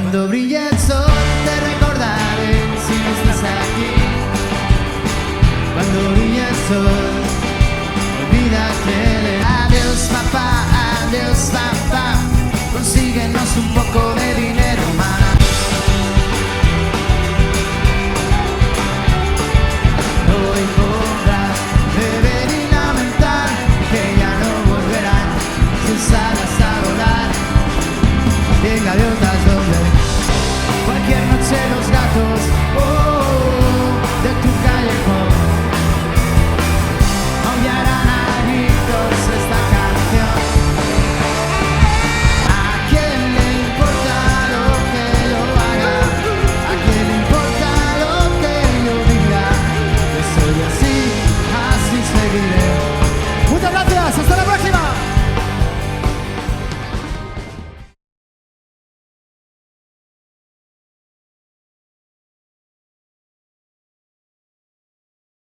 Cuando brille el sol te recordaré si no estás aquí. Cuando brille el sol, olvídate de adiós papá, adiós papá. Consíguenos un poco de dinero más. Hoy podrás beber y lamentar que ya no volverán sus alas a volar. De gaviotas donde